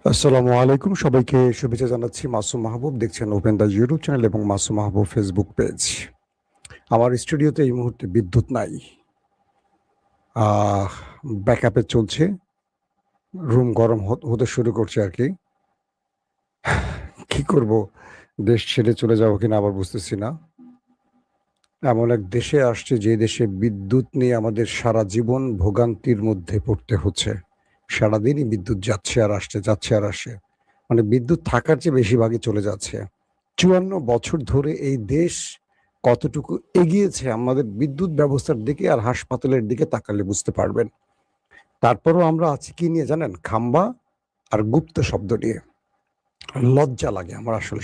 আসসালামু আলাইকুম, সবাইকে শুভেচ্ছা জানাচ্ছি। মাসুম মাহবুব দেখছেন ওপেন দ্য ইউটিউব চ্যানেল এবং মাসুম মাহবুব ফেসবুক পেজ। আমার স্টুডিওতে এই মুহূর্তে বিদ্যুৎ নাই। ব্যাকআপে চলছে, রুম গরম হতে শুরু করছে আর কি। কি করব, দেশ ছেড়ে চলে যাবো কিনা আবার বুঝতেছি না। এমন এক দেশে আসছে যে দেশে বিদ্যুৎ নিয়ে আমাদের সারা জীবন ভোগান্তির মধ্যে পড়তে হচ্ছে। সারাদিনই বিদ্যুৎ যাচ্ছে আর আসছে, যাচ্ছে আর আসছে। মানে বিদ্যুৎ থাকার চেয়ে বেশিরভাগই চলে যাচ্ছে। ৫৪ বছর ধরে এই দেশ কতটুকু এগিয়েছে আমাদের বিদ্যুৎ ব্যবস্থার দিকে আর হাসপাতালের দিকে তাকালে বুঝতে পারবেন। তারপরও আমরা আছি কি নিয়ে জানেন? খাম্বা আর গুপ্ত শব্দ নিয়ে। লজ্জা লাগে আমার আসলে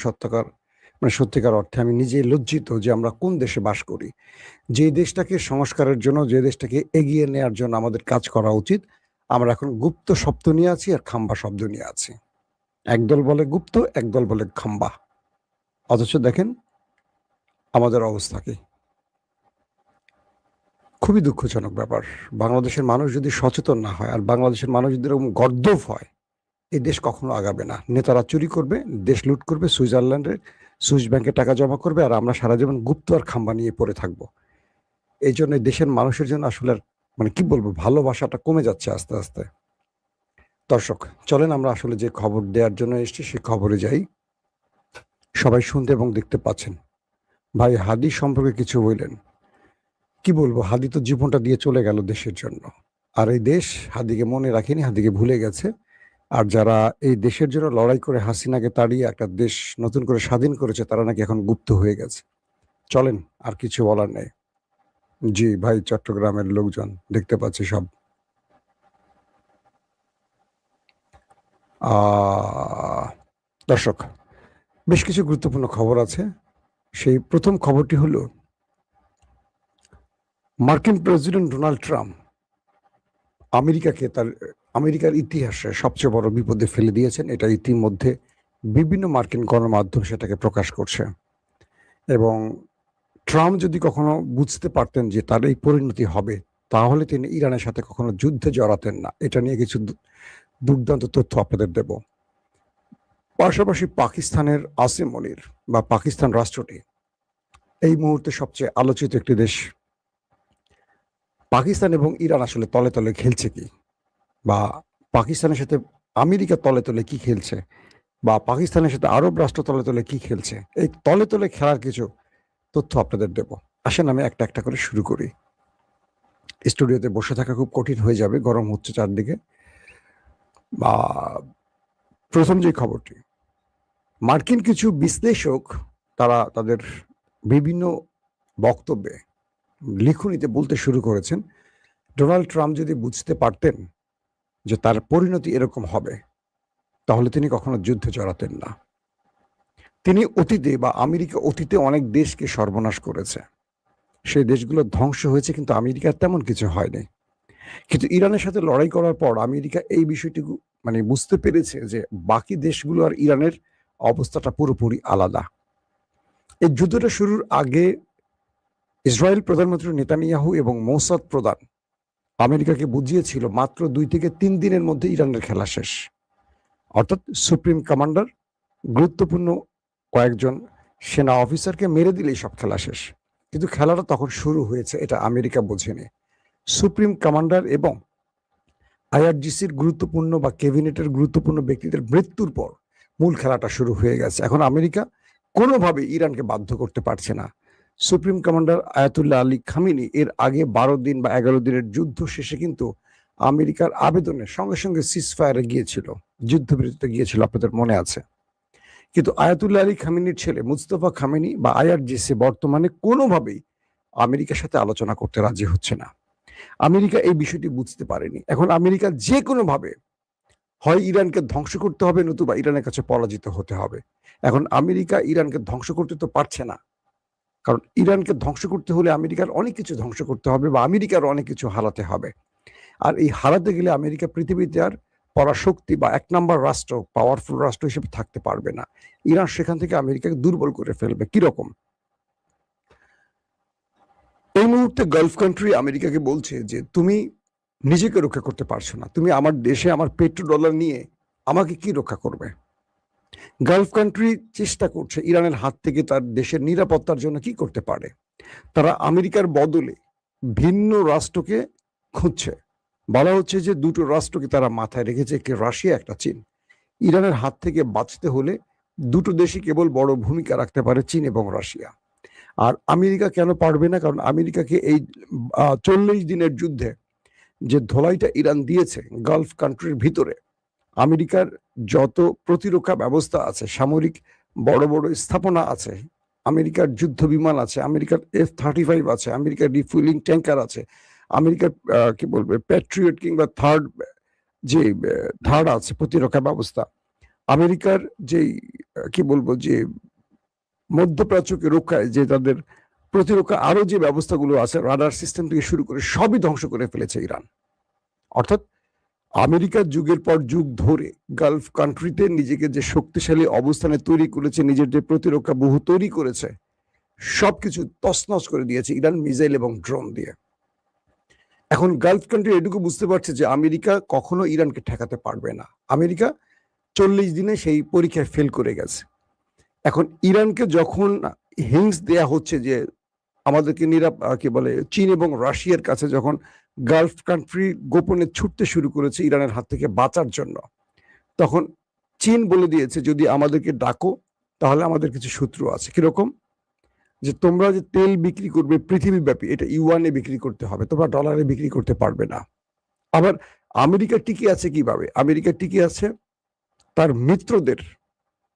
সত্যিকার অর্থে আমি নিজেই লজ্জিত যে আমরা কোন দেশে বাস করি। যে দেশটাকে সংস্কারের জন্য, যে দেশটাকে এগিয়ে নেয়ার জন্য আমাদের কাজ করা উচিত, আমরা এখন গুপ্ত শব্দ নিয়ে আছি আর খাম্বা শব্দ নিয়ে আছি। একদল বলে গুপ্ত, একদল বলে খাম্বা। অথচ দেখেন আমাদের অবস্থা কি। খুবই দুঃখজনক ব্যাপার। বাংলাদেশের মানুষ যদি সচেতন না হয় আর বাংলাদেশের মানুষ যদি এরকম গর্দভ হয়, এই দেশ কখনো আগাবে না। নেতারা চুরি করবে, দেশ লুট করবে, সুইস ব্যাংকে টাকা জমা করবে, আর আমরা সারা জীবন গুপ্ত আর খাম্বা নিয়ে পড়ে থাকবো। এই জন্য দেশের মানুষের জন্য আসলে মানে কি বলবো, ভালোবাসাটা কমে যাচ্ছে আস্তে আস্তে। দর্শক, চলেন আমরা আসলে যে খবর দেওয়ার জন্য এসেছি সেই খবরে যাই। সবাই শুনতে এবং দেখতে পাচ্ছেন। ভাই হাদি সম্পর্কে কিছু বললেন। কি বলবো, হাদি তো জীবনটা দিয়ে চলে গেল দেশের জন্য। আর এই দেশ হাদিকে মনে রাখেনি, হাদিকে ভুলে গেছে। আর যারা এই দেশের জন্য লড়াই করে হাসিনাকে তাড়িয়ে একটা দেশ নতুন করে স্বাধীন করেছে, তারা নাকি এখন গুপ্ত হয়ে গেছে। চলেন, আর কিছু বলার নেই। জি ভাই, চট্টগ্রামের লোকজন দেখতে পাচ্ছি সব। দর্শক, বেশ কিছু গুরুত্বপূর্ণ খবর আছে। সেই প্রথম খবরটি হলো, মার্কিন প্রেসিডেন্ট ডোনাল্ড ট্রাম্প আমেরিকার ইতিহাসে সবচেয়ে বড় বিপদে ফেলে দিয়েছেন। এটা ইতিমধ্যে বিভিন্ন মার্কিন গণমাধ্যম সেটাকে প্রকাশ করছে। এবং ট্রাম্প যদি কখনো বুঝতে পারতেন যে তার এই পরিণতি হবে, তাহলে তিনি ইরানের সাথে কখনো যুদ্ধে জড়াতেন না। এটা নিয়ে কিছু দুর্দান্ত তথ্য আপনাদের দেব। পাশাপাশি পাকিস্তানের আসিম মনির বা পাকিস্তান রাষ্ট্রটি এই মুহূর্তে সবচেয়ে আলোচিত একটি দেশ। পাকিস্তান এবং ইরান আসলে তলে তলে খেলছে কি, বা পাকিস্তানের সাথে আমেরিকা তলে তলে কি খেলছে, বা পাকিস্তানের সাথে আরব রাষ্ট্র তলে তলে কি খেলছে, এই তলে তলে খেলার কিছু তথ্য আপনাদের দেব। আসেন আমি একটা একটা করে শুরু করি। স্টুডিওতে বসে থাকা খুব কঠিন হয়ে যাবে, গরম হচ্ছে চারদিকে। বা প্রথম যে খবরটি, মার্কিন কিছু বিশ্লেষক তারা তাদের বিভিন্ন বক্তব্যে লিখনিতে বলতে শুরু করেছেন, ডোনাল্ড ট্রাম্প যদি বুঝতে পারতেন যে তার পরিণতি এরকম হবে, তাহলে তিনি কখনো যুদ্ধে জড়াতেন না। তিনি অতীতে বা আমেরিকা অতীতে অনেক দেশকে সর্বনাশ করেছে, সেই দেশগুলো ধ্বংস হয়েছে, কিন্তু আমেরিকার তেমন কিছু হয়নি। কিন্তু ইরানের সাথে লড়াই করার পর আমেরিকা এই বিষয়টুকু মানে বুঝতে পেরেছে যে বাকি দেশগুলো আর ইরানের অবস্থাটা পুরোপুরি আলাদা। এই যুদ্ধটা শুরুর আগে ইসরায়েল প্রধানমন্ত্রী নেতানিয়াহু এবং মোসাদ প্রধান আমেরিকাকে বুঝিয়েছিল মাত্র 2 থেকে 3 দিনের মধ্যে ইরানের খেলা শেষ। অর্থাৎ সুপ্রিম কমান্ডার, গুরুত্বপূর্ণ কয়েকজন সেনা অফিসারকে মেরে দিলেই সব খেলা শেষ। কিন্তু খেলাটা তখন শুরু হয়েছে, এটা আমেরিকা বোঝেনি। সুপ্রিম কমান্ডার এবং আইআরজিসির গুরুত্বপূর্ণ বা ক্যাবিনেটের গুরুত্বপূর্ণ ব্যক্তিদের মৃত্যুর পর মূল খেলাটা শুরু হয়ে গেছে। এখন আমেরিকা কোনোভাবে ইরানকে বাধ্য করতে পারছে না। Supreme commander Ayatollah Ali Khamenei এর আগে 12 দিন বা 11 দিনের যুদ্ধ শেষে কিন্তু আমেরিকার আবেদনের সঙ্গে সঙ্গে সিজফায়ারে গিয়েছিল, যুদ্ধবিরতিতে গিয়েছিল, আপনাদের মনে আছে। কিন্তু আয়াতুল্লাহ আলী খামেনির ছেলে মুস্তফা খামেনি বা আইআরজিসি বর্তমানে কোনোভাবেই আমেরিকার সাথে আলোচনা করতে রাজি হচ্ছে না। আমেরিকা এই বিষয়টি বুঝতে পারেনি। এখন আমেরিকা যে কোনোভাবে হয় ইরানকে ধ্বংস করতে হবে, নতুবা ইরানের কাছে পরাজিত হতে হবে। এখন আমেরিকা ইরানকে ধ্বংস করতে তো পারছে না, কারণ ইরানকে ধ্বংস করতে হলে আমেরিকার অনেক কিছু ধ্বংস করতে হবে বা আমেরিকার অনেক কিছু হারাতে হবে। আর এই হারাতে গেলে আমেরিকা পৃথিবীতে আর পরাশক্তি বা 1 নাম্বার রাষ্ট্র, পাওয়ারফুল রাষ্ট্র হিসেবে থাকতে পারবে না। ইরান সেখান থেকে আমেরিকাকে দুর্বল করে ফেলবে। কিরকম? এই মুহূর্তে গালফ কান্ট্রি আমেরিকাকে বলছে যে তুমি নিজেকে রক্ষা করতে পারছো না, তুমি আমার দেশে আমার পেট্রো ডলার নিয়ে আমাকে কি রক্ষা করবে? গালফ কান্ট্রি চেষ্টা করছে ইরানের হাত থেকে তার দেশের নিরাপত্তার জন্য কি করতে পারে। তারা আমেরিকার বদলে ভিন্ন রাষ্ট্রকে খুঁজছে। বলা হচ্ছে যে দুটো রাষ্ট্রকে তারা মাথায় রেখেছে, একটি রাশিয়া, একটা চীন। ইরানের হাত থেকে বাঁচতে হলে দুটো দেশই কেবল বড় ভূমিকা রাখতে পারে, চীন এবং রাশিয়া। আর আমেরিকা কেন পারবে না? কারণ আমেরিকাকে এই 40 দিনের যুদ্ধে যে ধোলাইটা ইরান দিয়েছে গালফ কান্ট্রির ভিতরে, আমেরিকার যত প্রতিরক্ষা ব্যবস্থা আছে, সামরিক বড় বড় স্থাপনা আছে, আমেরিকার যুদ্ধ বিমান আছে, আমেরিকার F-35 আছে, আমেরিকার রিফুয়েলিং ট্যাঙ্কার আছে, আমেরিকার কি বলবে প্যাট্রিয়ট কিংবা থার্ড আছে প্রতিরক্ষা ব্যবস্থা, আমেরিকার যেই কি বলবো যে মধ্যপ্রাচ্যকে রক্ষায় যে তাদের প্রতিরক্ষা আরো যে ব্যবস্থাগুলো আছে, রাডার সিস্টেম থেকে শুরু করে সবই ধ্বংস করে ফেলেছে ইরান। অর্থাৎ আমেরিকার যুগের পর যুগ ধরে গালফ কান্ট্রিতে নিজেকে যে শক্তিশালী অবস্থানে তৈরি করেছে, নিজের যে প্রতিরক্ষা বহু তৈরি করেছে, সবকিছু তছনছ করে দিয়েছে ইরান মিসাইল এবং ড্রোন দিয়ে। এখন গালফ কান্ট্রি এটুকু বুঝতে পারছে যে আমেরিকা কখনো ইরানকে ঠেকাতে পারবে না। আমেরিকা 40 দিনে সেই পরীক্ষায় ফেল করে গেছে। এখন ইরানকে যখন হিংস দেয়া হচ্ছে যে আমাদেরকে কি বলে চীন এবং রাশিয়ার কাছে, যখন গালফ কান্ট্রি গোপনে ছুটতে শুরু করেছে ইরানের হাত থেকে বাঁচার জন্য, তখন চীন বলে দিয়েছে যদি আমাদেরকে ডাকো তাহলে আমাদের কিছু শত্রু আছে। কিরকম? যে তোমরা যে তেল বিক্রি করবে পৃথিবীব্যাপী, এটা ইউয়ানে বিক্রি করতে হবে, তোমরা ডলারে বিক্রি করতে পারবে না। আবার আমেরিকা টিকে আছে কিভাবে? আমেরিকা টিকে আছে তার মিত্রদের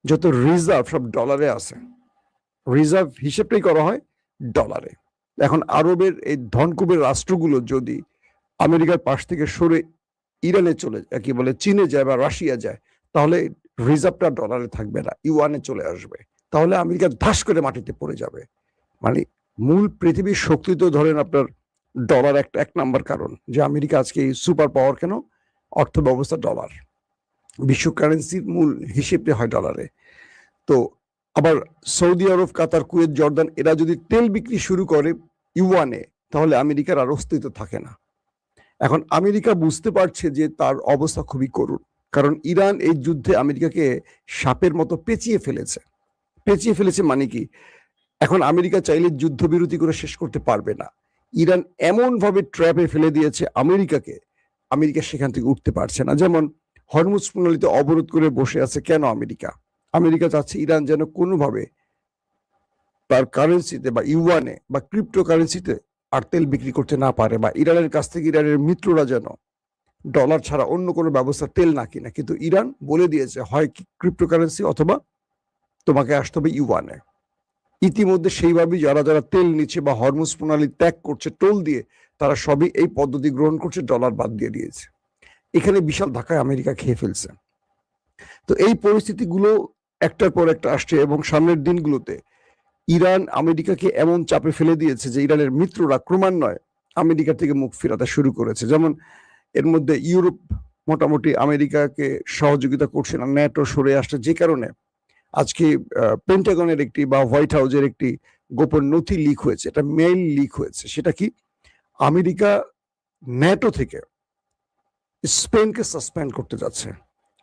যত রিজার্ভ সব ডলারে আছে, রিজার্ভ হিসেবটাই করা হয় ডলারে। এখন আরবের এই ধনকুবের রাষ্ট্রগুলো যদি আমেরিকার পাশ থেকে সরে ইরানে চলে যায়, কি বলে চীনে যায় বা রাশিয়া যায়, তাহলে রিজার্ভটা ডলারে থাকবে না, ইউয়ানে চলে আসবে। তাহলে আমেরিকা ধাস করে মাটিতে পড়ে যাবে। মানে মূল পৃথিবীর শক্তি তো ধরেন আপনার ডলার একটা এক নাম্বার কারণ যে আমেরিকা আজকে এই সুপার পাওয়ার কেন, অর্থ ব্যবস্থা ডলার, বিশ্ব কারেন্সির মূল হিসেবটা হয় ডলারে। তো আবার সৌদি আরব, কাতার, কুয়েত, জর্দান এরা যদি তেল বিক্রি শুরু করে ইউয়ানে, তাহলে আমেরিকার আর অস্তিত্ব থাকে না। এখন আমেরিকা বুঝতে পারছে যে তার অবস্থা খুবই করুণ, কারণ ইরান এই যুদ্ধে আমেরিকাকে সাপের মতো পেঁচিয়ে ফেলেছে। মানে কি, এখন আমেরিকা চাইলে যুদ্ধবিরতি করে শেষ করতে পারবে না। ইরান এমন ভাবে ট্র্যাপে ফেলে দিয়েছে আমেরিকাকে, আমেরিকা সেখান থেকে উঠতে পারছে না। যেমন হরমুজ প্রণালীতে অবরোধ করে বসে আছে কেন আমেরিকা চাচ্ছে ইরান যেন কোনোভাবে তার কারেন্সিতে বা ইউয়ানে বা ক্রিপ্টো কারেন্সিতে আর তেল বিক্রি করতে না পারে, বা ইরানের কাছ থেকে ইরানের মিত্ররা যেন ডলার ছাড়া অন্য কোনো ব্যবস্থা তেল না কিনা। কিন্তু ইরান বলে দিয়েছে হয় ক্রিপ্টো কারেন্সি অথবা তোমাকে আসতে হবে ইউয়ানে। ইতিমধ্যে সেইভাবেই যারা যারা তেল নিচ্ছে বা হরমুজ প্রণালী ত্যাগ করছে টোল দিয়ে, তারা সবই এই পদ্ধতি গ্রহণ করছে, ডলার বাদ দিয়ে দিয়েছে। এখানে বিশাল ধাক্কায় আমেরিকা খেয়ে ফেলছে। তো এই পরিস্থিতিগুলো একটার পর একটা আসছে, এবং সামনের দিনগুলোতে ইরান আমেরিকাকে এমন চাপে ফেলে দিয়েছে যে ইরানের মিত্ররা ক্রমান্বয়ে আমেরিকা থেকে মুখ ফেরাতে শুরু করেছে। যেমন এর মধ্যে ইউরোপ মোটামুটি আমেরিকাকে সহযোগিতা করছে না, ন্যাটো সরে আসছে, যে কারণে আজকে পেন্টাগনের একটি বা হোয়াইট হাউসের একটি গোপন নথি লিক হয়েছে, এটা মেইল লিক হয়েছে। সেটা কি, আমেরিকা ন্যাটো থেকে স্পেনকে সাসপেন্ড করতে যাচ্ছে,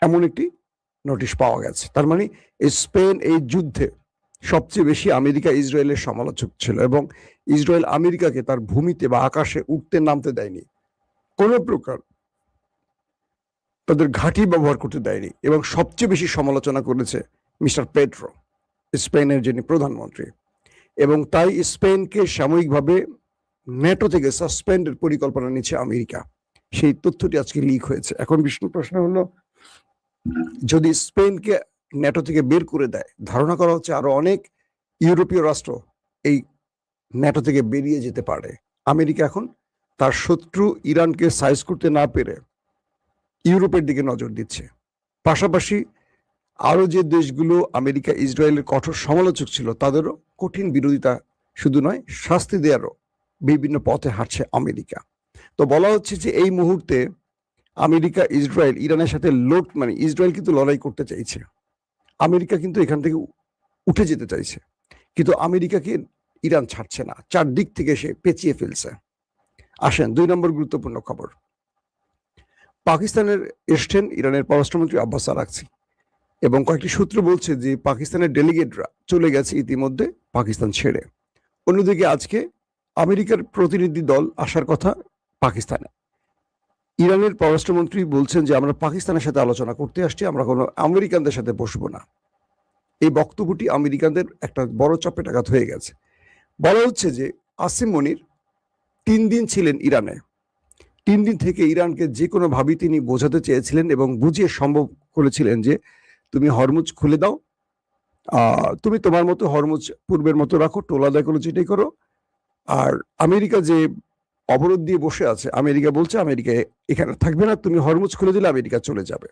এমন একটি নোটিশ পাওয়া গেছে। তার মানে স্পেন এই যুদ্ধে সবচেয়ে বেশি আমেরিকা ইসরায়েলের সমালোচক ছিল, এবং ইসরায়েল আমেরিকাকে তার ভূমিতে বা আকাশে উঠতে নামতে দেয়নি, কোনো প্রকার তাদের ঘাঁটি ব্যবহার করতে দেয়নি, এবং সবচেয়ে বেশি সমালোচনা করেছে মিস্টার পেড্রো, স্পেনের যিনি প্রধানমন্ত্রী। এবং তাই স্পেনকে সাময়িকভাবে ন্যাটো থেকে সাসপেন্ডের পরিকল্পনা নিচ্ছে আমেরিকা। সেই তথ্যটি আজকে লিক হয়েছে। এখন প্রশ্ন হলো, যদি স্পেনকে ন্যাটো থেকে বের করে দেয়, ধারণা করা হচ্ছে আরো অনেক ইউরোপীয় রাষ্ট্র এই ন্যাটো থেকে বেরিয়ে যেতে পারে। আমেরিকা এখন তার শত্রু ইরানকে সাইজ করতে না পেরে ইউরোপের দিকে নজর দিচ্ছে। পাশাপাশি আরো যে দেশগুলো আমেরিকা ইসরায়েলের কঠোর সমালোচক ছিল, তাদেরও কঠিন বিরোধিতা শুধু নয়, শাস্তি দেওয়ারও বিভিন্ন পথে হাঁটছে আমেরিকা। তো বলা হচ্ছে যে এই মুহূর্তে আমেরিকা ইসরায়েল ইরানের সাথে মানে ইসরায়েল কিন্তু লড়াই করতে চাইছে, আমেরিকা কিন্তু এখান থেকে উঠে যেতে চাইছে, কিন্তু আমেরিকাকে ইরান ছাড়ছে না, চারদিক থেকে সে পেঁচিয়ে ফেলছে। আসেন 2 নম্বর গুরুত্বপূর্ণ খবর। পাকিস্তানের এসছেন ইরানের পররাষ্ট্রমন্ত্রী আব্বাস আরাকচি, এবং কয়েকটি সূত্র বলছে যে পাকিস্তানের ডেলিগেটরা চলে গেছে ইতিমধ্যে পাকিস্তান ছেড়ে। অন্যদিকে আজকে আমেরিকার প্রতিনিধি দল আসার কথা পাকিস্তানে। ইরানের পররাষ্ট্রমন্ত্রী বলছেন যে আমরা পাকিস্তানের সাথে আলোচনা করতে আসছি, আমরা কোনো আমেরিকানদের সাথে বসবো না। এই বক্তব্যটি আমেরিকানদের একটা বড় চপেটাঘাত হয়ে গেছে। বলা হচ্ছে যে আসিম মনির 3 দিন ছিলেন ইরানে। 3 দিন থেকে ইরানকে যে কোনো ভাবেই তিনি বোঝাতে চেয়েছিলেন এবং বুঝিয়ে সম্ভব করেছিলেন যে তুমি হরমুজ খুলে দাও, তুমি তোমার মতো হরমুজ পূর্বের মতো রাখো, টোলাদায় কোনো যেটাই করো। আর আমেরিকা যে অবরোধ দিয়ে বসে আছে, আমেরিকা বলছে আমেরিকা এখানে থাকবে না, তুমি হরমুজ খুলে দিলে আমেরিকা চলে যাবে।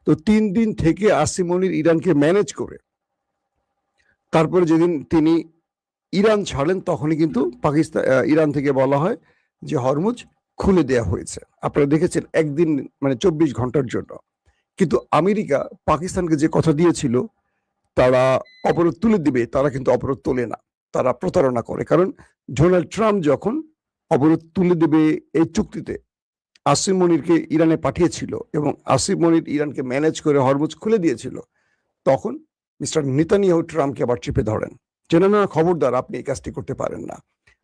তো 3 দিন থেকে আসিম মনির ইরানকে ম্যানেজ করে তারপরে যেদিন তিনি ইরান ছাড়লেন তখনই কিন্তু পাকিস্তান ইরান থেকে বলা হয় যে হরমুজ খুলে দেয়া হয়েছে। আপনারা দেখেছেন একদিন মানে 24 ঘন্টার জন্য। কিন্তু আমেরিকা পাকিস্তানকে যে কথা দিয়েছিল তারা অবরোধ তুলে দিবে, তারা কিন্তু অবরোধ তোলে না, তারা প্রতারণা করে। কারণ ডোনাল্ড ট্রাম্প যখন অবরোধ তুলে দেবে এই চুক্তিতে আসিম মনিরকে ইরানে পাঠিয়েছিল এবং আসিম মনির ইরানকে ম্যানেজ করে হরমুজ খুলে দিয়েছিল, তখন মিস্টার নেতানিয়াহু ট্রাম্পকে আবার চেপে ধরেন যে না, খবরদার, আপনি এই কাজটি করতে পারেন না।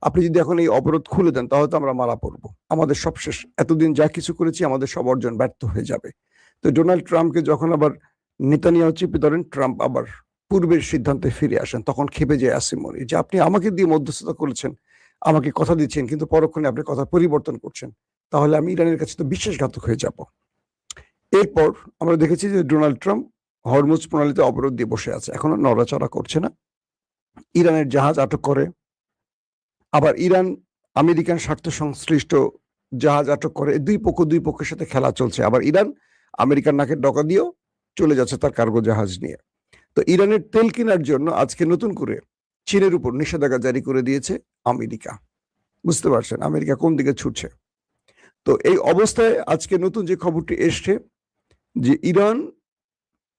আপনি যদি এখন এই অবরোধ খুলে দেন তাহলে তো আমরা মারা পড়বো, আমাদের সব শেষ, এতদিন যা কিছু করেছি আমাদের সব অর্জন ব্যর্থ হয়ে যাবে। তো ডোনাল্ড ট্রাম্পকে যখন আবার নেতানিয়াহু চেপে ধরেন, ট্রাম্প আবার পূর্বের সিদ্ধান্তে ফিরে আসেন। তখন খেপে যায় আসিম মনির যে আপনি আমাকে দিয়ে মধ্যস্থতা করেছেন, আমাকে কথা দিচ্ছেন, কিন্তু পরক্ষণে আপনি কথা পরিবর্তন করছেন, তাহলে আমি ইরানের কাছে তো বিশ্বাসঘাতক হয়ে যাব। এরপর আমরা দেখেছি যে ডোনাল্ড ট্রাম্প হরমুজ প্রণালীতে অবরোধ দিয়ে বসে আছে, এখনো নড়াচড়া করছে না। ইরানের জাহাজ আটক করে, আবার ইরান আমেরিকান স্বার্থ সংশ্লিষ্ট জাহাজ আটক করে। দুই পক্ষের সাথে খেলা চলছে। আবার ইরান আমেরিকার নাকের ডগা দিয়েও চলে যাচ্ছে তার কার্গো জাহাজ নিয়ে। তো ইরানের তেল কেনার জন্য আজকে নতুন করে চীনের উপর নিষেধাজ্ঞা জারি করে দিয়েছে আমেরিকা। বুঝতে পারছেন আমেরিকা কোন দিকে ছুটছে। তো এই অবস্থায় আজকে নতুন যে খবরটি এসছে যে ইরান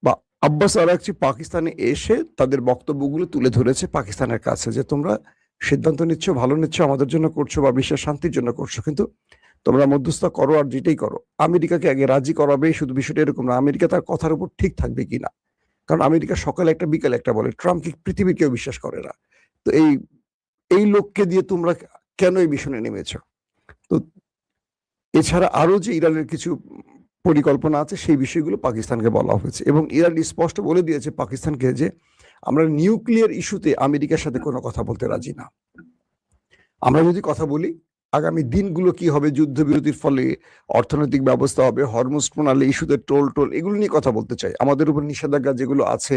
বা আব্বাস আরাকচি পাকিস্তানে এসে তাদের বক্তব্যগুলো তুলে ধরেছে পাকিস্তানের কাছে যে তোমরা সিদ্ধান্ত নিচ্ছ, ভালো নিচ্ছ, আমাদের জন্য করছো বা বিশ্বের শান্তির জন্য করছো, কিন্তু তোমরা মধ্যস্থতা করো আর যেটাই করো আমেরিকাকে আগে রাজি করাবে। শুধু বিষয়টা এরকম না, আমেরিকা তার কথার উপর ঠিক থাকবে কিনা। কারণ আমেরিকা সকালে একটা বিকালে একটা বলে, ট্রাম্পকে পৃথিবীর কেউ বিশ্বাস করে না। তো এই লোককে দিয়ে তোমরা কেন এই মিশনে নেমেছো? তো এছাড়া আরো যে ইরানের কিছু পরিকল্পনা আছে সেই বিষয়গুলো পাকিস্তানকে বলা হয়েছে এবং ইরান স্পষ্ট বলে দিয়েছে পাকিস্তানকে যে আমরা নিউক্লিয়ার ইস্যুতে আমেরিকার সাথে কোনো কথা বলতে রাজি না। আমরা যদি কথা বলি আগামী দিনগুলো কি হবে, যুদ্ধবিরতির ফলে অর্থনৈতিক ব্যবস্থা হবে, হরমুজ প্রণালী ইস্যুতে টোল এগুলো নিয়ে কথা বলতে চাই। আমাদের উপর নিষেধাজ্ঞা যেগুলো আছে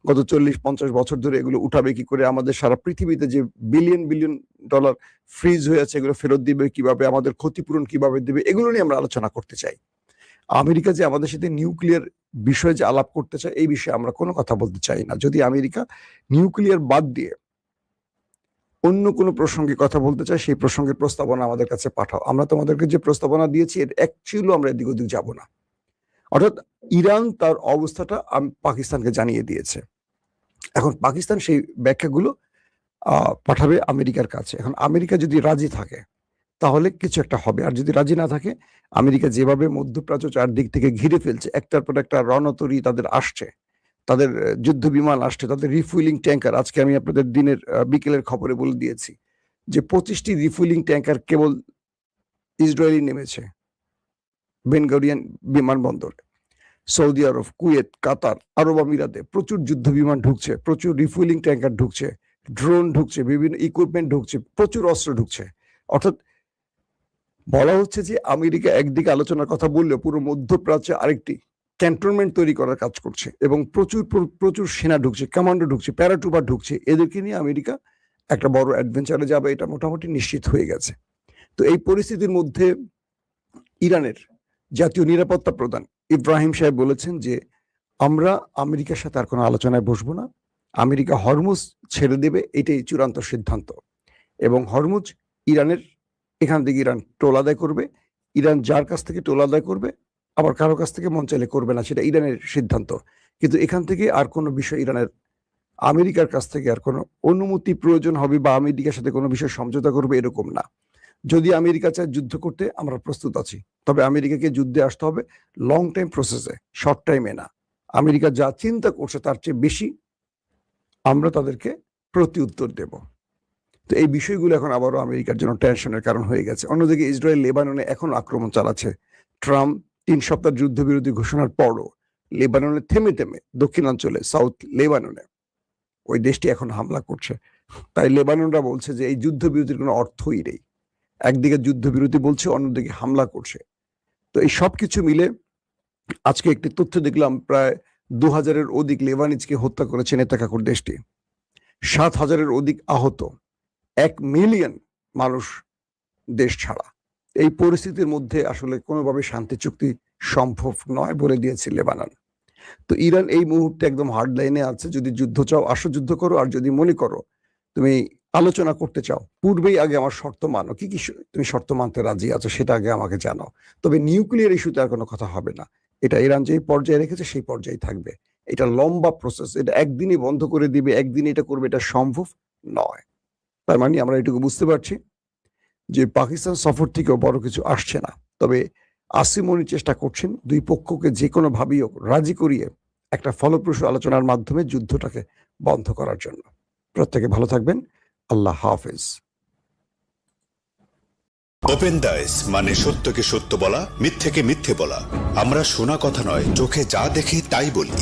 গত 40-50 বছর ধরে, এগুলো উঠাবে কি করে, আমাদের সারা পৃথিবীতে যে বিলিয়ন ডলার ফ্রিজ হয়ে আছে এগুলো ফেরত দিবে কিভাবে, আমাদের ক্ষতিপূরণ কিভাবে দিবে, এগুলো নিয়ে আমরা আলোচনা করতে চাই। আমেরিকা যে আমাদের সাথে নিউক্লিয়ার বিষয়ে যে আলাপ করতে চায় এই বিষয়ে আমরা কোনো কথা বলতে চাই না। যদি আমেরিকা নিউক্লিয়ার বাদ দিয়ে অন্য কোনো প্রসঙ্গে কথা বলতে চায় সেই প্রসঙ্গের প্রস্তাবনা আমাদের কাছে পাঠাও। আমরা তোমাদেরকে যে প্রস্তাবনা দিয়েছি এর অ্যাকচুয়ালি আমরা এদিক ওদিক যাব না। অর্থাৎ ইরান তার অবস্থাটা পাকিস্তানকে জানিয়ে দিয়েছে। এখন পাকিস্তান সেই ব্যাখ্যাগুলো পাঠাবে আমেরিকার কাছে। এখন আমেরিকা যদি রাজি থাকে তাহলে কিছু একটা হবে, আর যদি রাজি না থাকে, আমেরিকা যেভাবে মধ্যপ্রাচ্য চারদিক থেকে ঘিরে ফেলছে, একটার পর একটা রণতরী তাদের আসছে, তাদের যুদ্ধ বিমান আসছে, তাদের রিফুয়েলিং ট্যাঙ্কার। আজকে আমি আপনাদের দিনের বিকেলের খবরে বলে দিয়েছি যে 25টি রিফুয়েলিং ট্যাঙ্কার কেবল ইসরায়েলি নেমেছে বেনগরিয়ান বিমানবন্দরে। সৌদি আরব, কুয়েত, কাতার, আরব আমিরাতে প্রচুর যুদ্ধ বিমান ঢুকছে, প্রচুর রিফুয়েলিং ট্যাঙ্কার ঢুকছে, ড্রোন ঢুকছে, বিভিন্ন ইকুইপমেন্ট ঢুকছে, প্রচুর অস্ত্র ঢুকছে। অর্থাৎ বলা হচ্ছে যে আমেরিকা একদিকে আলোচনার কথা বললেও পুরো মধ্যপ্রাচ্যে আরেকটি ক্যান্টনমেন্ট তৈরি করার কাজ করছে এবং প্রচুর সেনা ঢুকছে, কমান্ডো ঢুকছে, প্যারাট্রুপার ঢুকছে। এদেরকে নিয়ে আমেরিকা একটা বড় অ্যাডভেঞ্চারে যাবে, এটা মোটামুটি নিশ্চিত হয়ে গেছে। তো এই পরিস্থিতির মধ্যে ইরানের জাতীয় নিরাপত্তা প্রধান ইব্রাহিম সাহেব বলেছেন যে আমরা আমেরিকার সাথে আর কোনো আলোচনায় বসবো না, আমেরিকা হরমুজ ছেড়ে দেবে, এটাই চূড়ান্ত সিদ্ধান্ত। এবং হরমুজ ইরানের, এখান থেকে ইরান টোল আদায় করবে, ইরান যার কাছ থেকে টোল আদায় করবে আবার কারো কাছ থেকে মন চাইলে করবে না, সেটা ইরানের সিদ্ধান্ত। কিন্তু এখান থেকে আর কোনো বিষয় ইরানের আমেরিকার কাছ থেকে আর কোনো অনুমতি প্রয়োজন হবে বা আমেরিকার সাথে কোনো বিষয় সমঝোতা করবে এরকম না। যদি আমেরিকা চায় যুদ্ধ করতে, আমরা প্রস্তুত আছি। তবে আমেরিকাকে যুদ্ধে আসতে হবে লং টাইম প্রসেসে, শর্ট টাইমে না। আমেরিকা যা চিন্তা করছে তার চেয়ে বেশি আমরা তাদেরকে প্রতি উত্তর দেব। তো এই বিষয়গুলো এখন আবারও আমেরিকার জন্য টেনশনের কারণ হয়ে গেছে। অন্যদিকে ইসরায়েল লেবাননে এখন আক্রমণ চালাচ্ছে। ট্রাম্প ৩ সপ্তাহ যুদ্ধবিরতি ঘোষণার পরও লেবাননে থেমে থেমে দক্ষিণাঞ্চলে সাউথ লেবাননে ওই দেশটি এখন হামলা করছে। তাই লেবাননরা বলছে যে এই যুদ্ধবিরতির কোনো অর্থই নেই। একদিকে যুদ্ধবিরতি বলছে, অন্যদিকে হামলা করছে। তো এই সবকিছু মিলে আজকে একটি তথ্য দেখলাম, প্রায় ২,০০০-এর অধিক লেবানিজকে হত্যা করেছে নেতাকাকুর দেশটি। ৭,০০০-এর অধিক আহত, ১ মিলিয়ন মানুষ দেশ ছাড়া। এই পরিস্থিতির মধ্যে আসলে কোনোভাবে শান্তি চুক্তি সম্ভব নয় বলে দিয়েছে লেবানন। তো ইরান এই মুহূর্তে একদম হার্ড লাইনে আছে। যদি যুদ্ধ চাও আসো, যুদ্ধ করো। আর যদি মনে করো তুমি আলোচনা করতে চাও, পূর্বেই আগে আমার শর্ত মানো। কি কি তুমি শর্ত মানতে রাজি আছো সেটা আগে আমাকে জানাও। তবে নিউক্লিয়ার ইস্যুতে আর কোনো কথা হবে না। এটা ইরান যেই পর্যায়ে রেখেছে সেই পর্যায়ে থাকবে। এটা লম্বা প্রসেস। এটা একদিনই বন্ধ করে দিবে, একদিনই এটা করবে, এটা সম্ভব নয়। তার মানে আমরা এটুকু বুঝতে পারছি যে পাকিস্তান সফর থেকেও বড় কিছু আসছে না। তবে আসিম মনির চেষ্টা করছেন দুই পক্ষকে যে কোনো ভাবেই হোক রাজি করিয়ে একটা ফলপ্রসূ আলোচনার মাধ্যমে যুদ্ধটাকে বন্ধ করার জন্য। প্রত্যেকে ভালো থাকবেন। আল্লাহ হাফেজ। ওপেন দাইস মানে সত্যকে সত্য বলা, মিথ্যেকে মিথ্যে বলা। আমরা শোনা কথা নয়, চোখে যা দেখি তাই বলি।